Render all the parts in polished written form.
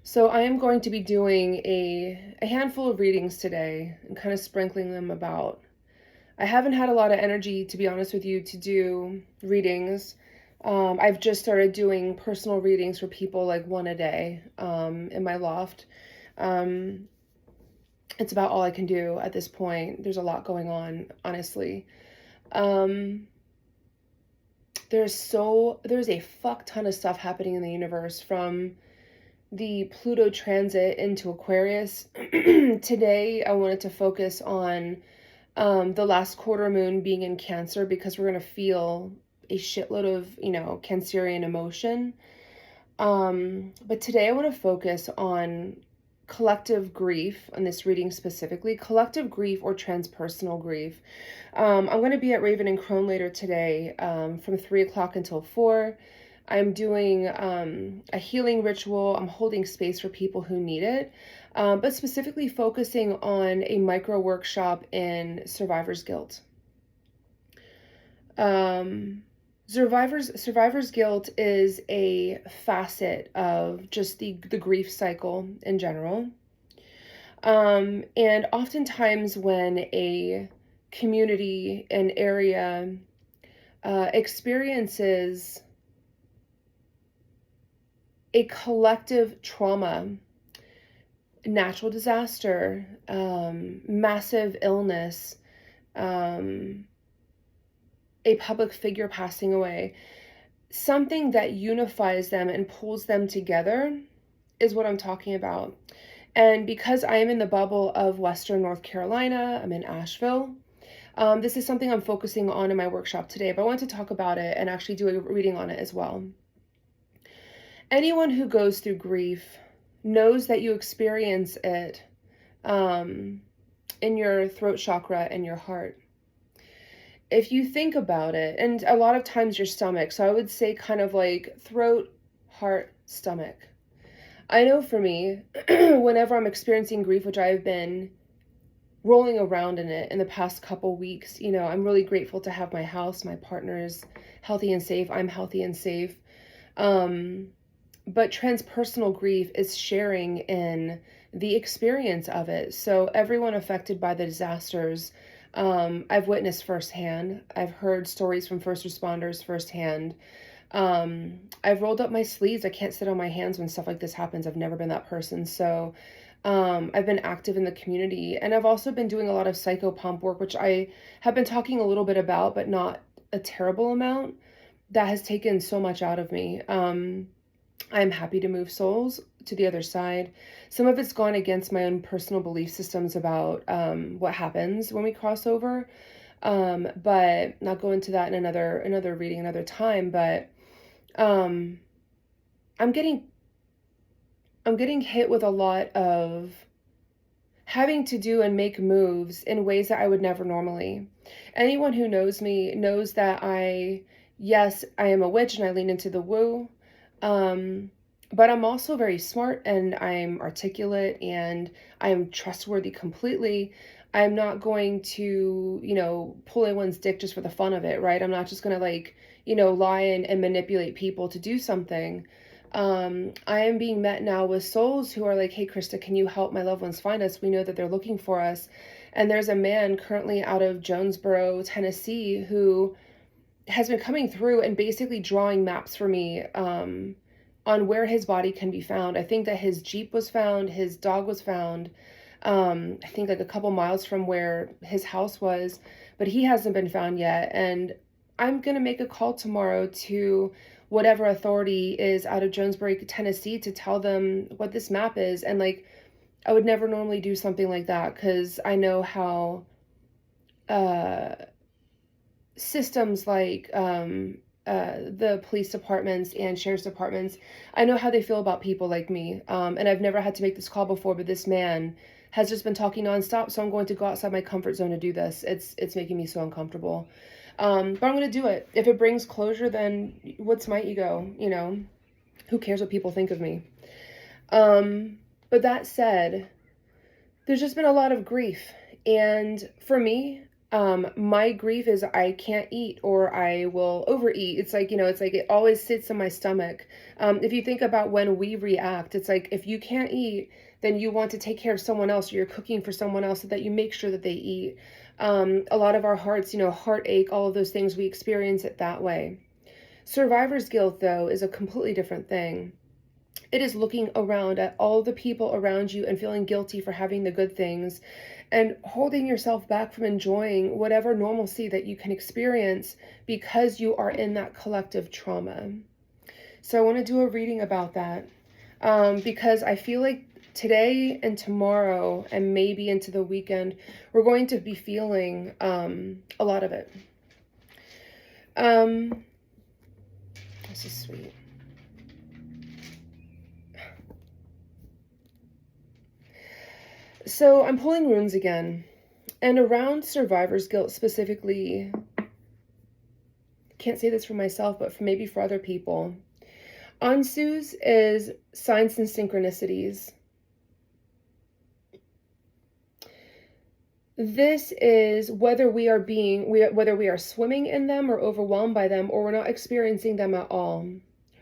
So I am going to be doing a handful of readings today and kind of sprinkling them about. I haven't had a lot of energy, to be honest with you, to do readings. I've just started doing personal readings for people like one a day in my loft. Um, it's about all I can do at this point. There's a lot going on, honestly. Um, there's a fuck ton of stuff happening in the universe from the Pluto transit into Aquarius. Today, I wanted to focus on the last quarter moon being in Cancer because we're going to feel a shitload of, Cancerian emotion. But today, I want to focus on collective grief, on this reading specifically, collective grief or transpersonal grief. I'm going to be at Raven and Crone later today from 3 o'clock until 4. I'm doing a healing ritual. I'm holding space for people who need it, but specifically focusing on a micro workshop in survivor's guilt. Survivor's guilt is a facet of just the grief cycle in general. And oftentimes when a community, an area experiences a collective trauma, natural disaster, massive illness, a public figure passing away, something that unifies them and pulls them together is what I'm talking about. And because I am in the bubble of Western North Carolina, I'm in Asheville, this is something I'm focusing on in my workshop today, but I want to talk about it and actually do a reading on it as well. Anyone who goes through grief knows that you experience it in your throat chakra and your heart. If you think about it, and a lot of times your stomach, so I would say kind of like throat, heart, stomach. I know for me, whenever I'm experiencing grief, which I've been rolling around in it in the past couple weeks, I'm really grateful to have my house, my partner's healthy and safe. I'm healthy and safe. But transpersonal grief is sharing in the experience of it. So everyone affected by the disasters, I've witnessed firsthand. I've heard stories from first responders firsthand. I've rolled up my sleeves. I can't sit on my hands when stuff like this happens. I've never been that person. So I've been active in the community, and I've also been doing a lot of psychopomp work, which I have been talking a little bit about, but not a terrible amount. That has taken so much out of me. I'm happy to move souls to the other side. Some of it's gone against my own personal belief systems about what happens when we cross over. But not go into that in another reading, another time. But um, I'm getting hit with a lot of having to do and make moves in ways that I would never normally. Anyone who knows me knows that yes, I am a witch and I lean into the woo. But I'm also very smart and I'm articulate and I am trustworthy completely. I'm not going to, pull anyone's dick just for the fun of it, right? I'm not just going to lie and manipulate people to do something. I am being met now with souls who are like, hey, Krista, can you help my loved ones find us? We know that they're looking for us. And there's a man currently out of Jonesboro, Tennessee, who has been coming through and basically drawing maps for me on where his body can be found. I think that his Jeep was found, his dog was found, I think like a couple miles from where his house was, but he hasn't been found yet. And I'm going to make a call tomorrow to whatever authority is out of Jonesboro, Tennessee, to tell them what this map is. And I would never normally do something like that because I know how systems like the police departments and sheriff's departments, I know how they feel about people like me. And I've never had to make this call before, but this man has just been talking nonstop. So I'm going to go outside my comfort zone to do this. It's making me so uncomfortable. But I'm going to do it. If it brings closure, then what's my ego? Who cares what people think of me? But that said, there's just been a lot of grief. And for me, My grief is I can't eat or I will overeat. It's like, it's like it always sits in my stomach. If you think about when we react, it's like if you can't eat, then you want to take care of someone else, or you're cooking for someone else so that you make sure that they eat. A lot of our hearts, heartache, all of those things, we experience it that way. Survivor's guilt, though, is a completely different thing. It is looking around at all the people around you and feeling guilty for having the good things and holding yourself back from enjoying whatever normalcy that you can experience because you are in that collective trauma. So I want to do a reading about that because I feel like today and tomorrow and maybe into the weekend, we're going to be feeling a lot of it. This is sweet. So I'm pulling runes again, and around survivor's guilt specifically, can't say this for myself, but maybe for other people. Ansu's is signs and synchronicities. This is whether we are swimming in them or overwhelmed by them, or we're not experiencing them at all.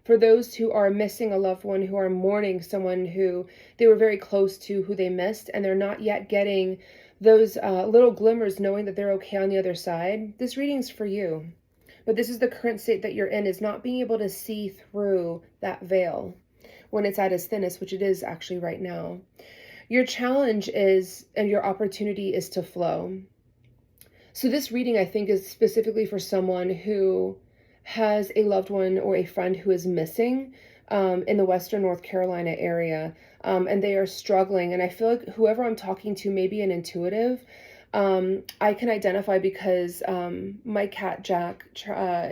For those who are missing a loved one, who are mourning someone who they were very close to, who they missed, and they're not yet getting those little glimmers knowing that they're okay on the other side, this reading's for you. But this is the current state that you're in, is not being able to see through that veil when it's at its thinnest, which it is actually right now. Your challenge is, and your opportunity is to flow. So this reading, I think, is specifically for someone who has a loved one or a friend who is missing in the Western North Carolina area, and they are struggling. And I feel like whoever I'm talking to may be an intuitive. I can identify because my cat Jack,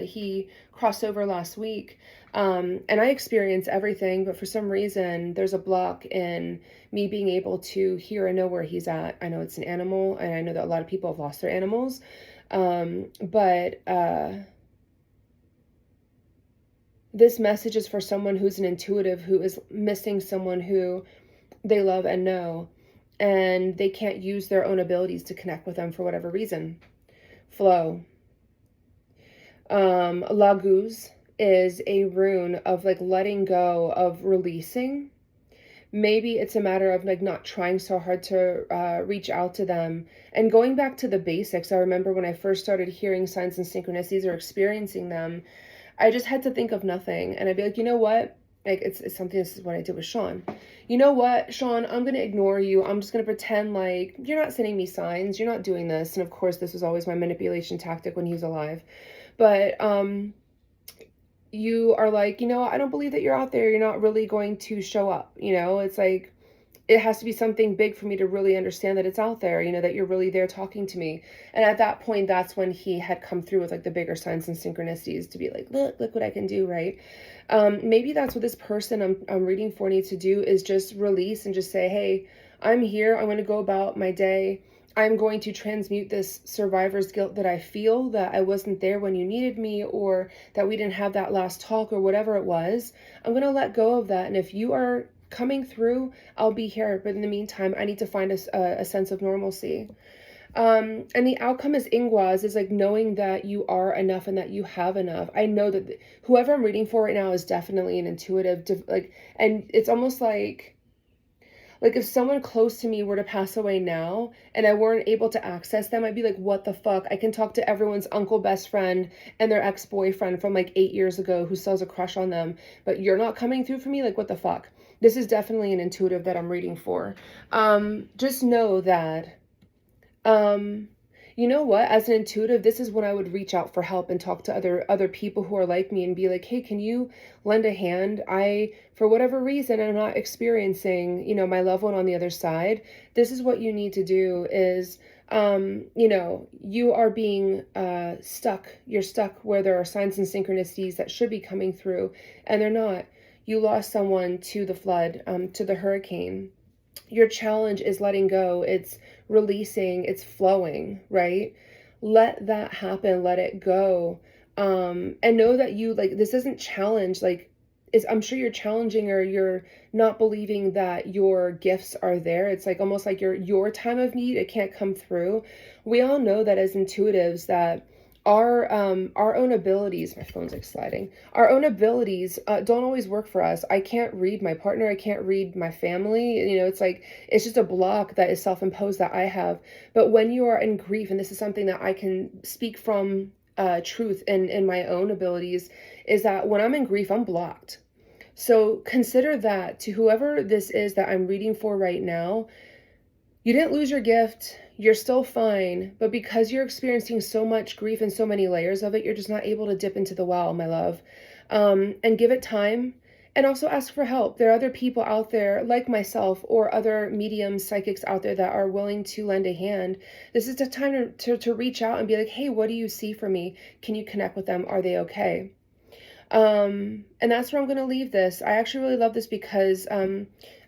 he crossed over last week, and I experience everything, but for some reason there's a block in me being able to hear and know where he's at. I know it's an animal, and I know that a lot of people have lost their animals, but this message is for someone who's an intuitive, who is missing someone who they love and know, and they can't use their own abilities to connect with them for whatever reason. Flow. Laguz is a rune of like letting go, of releasing. Maybe it's a matter of like not trying so hard to reach out to them and going back to the basics. I remember when I first started hearing signs and synchronicities or experiencing them, I just had to think of nothing. And I'd be like, you know what? Like, it's something, this is what I did with Sean. You know what, Sean, I'm going to ignore you. I'm just going to pretend like you're not sending me signs. You're not doing this. And of course, this was always my manipulation tactic when he was alive. But you are like, I don't believe that you're out there. You're not really going to show up. It's like, it has to be something big for me to really understand that it's out there, that you're really there talking to me. And at that point, that's when he had come through with like the bigger signs and synchronicities to be like, look what I can do, right? Maybe that's what this person I'm reading for needs to do, is just release and just say, hey, I'm here. I'm going to go about my day. I'm going to transmute this survivor's guilt that I feel, that I wasn't there when you needed me, or that we didn't have that last talk, or whatever it was. I'm going to let go of that. And if you are coming through, I'll be here. But in the meantime, I need to find a sense of normalcy. And the outcome is Ingwaz, is like knowing that you are enough and that you have enough. I know that whoever I'm reading for right now is definitely an intuitive, and it's almost like if someone close to me were to pass away now and I weren't able to access them, I'd be like, what the fuck? I can talk to everyone's uncle, best friend, and their ex-boyfriend from like 8 years ago who still has a crush on them, but you're not coming through for me? Like, what the fuck? This is definitely an intuitive that I'm reading for. Just know that, you know what, as an intuitive, this is when I would reach out for help and talk to other people who are like me and be like, hey, can you lend a hand? For whatever reason, I'm not experiencing, my loved one on the other side. This is what you need to do is, you are being stuck. You're stuck where there are signs and synchronicities that should be coming through, and they're not. You lost someone to the flood, to the hurricane. Your challenge is letting go. It's releasing, it's flowing, right? Let that happen, let it go. And know that this isn't challenge, is, I'm sure you're challenging, or you're not believing that your gifts are there. It's like almost like your time of need, it can't come through. We all know that as intuitives, that our own abilities, my phone's like sliding, our own abilities don't always work for us. I can't read my partner, I can't read my family. You know, it's like it's just a block that is self-imposed that I have. But when you are in grief, and this is something that I can speak from truth and in my own abilities, is that when I'm in grief, I'm blocked. So consider that to whoever this is that I'm reading for right now. You didn't lose your gift. You're still fine. But because you're experiencing so much grief and so many layers of it, you're just not able to dip into the well, my love. And give it time. And also ask for help. There are other people out there like myself, or other mediums, psychics out there that are willing to lend a hand. This is the time to reach out and be like, hey, what do you see for me? Can you connect with them? Are they okay? And that's where I'm going to leave this. I actually really love this because I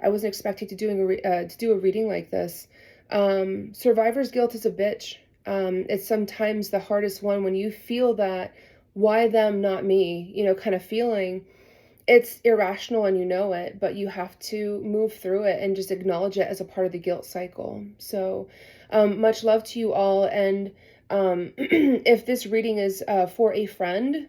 wasn't expecting to do a reading like this. Survivor's guilt is a bitch. It's sometimes the hardest one when you feel that why them, not me, you know, kind of feeling. It's irrational and you know it, but you have to move through it and just acknowledge it as a part of the guilt cycle. So much love to you all. And if this reading is for a friend,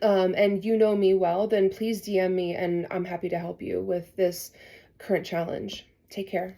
and you know me well, then please DM me and I'm happy to help you with this current challenge. Take care.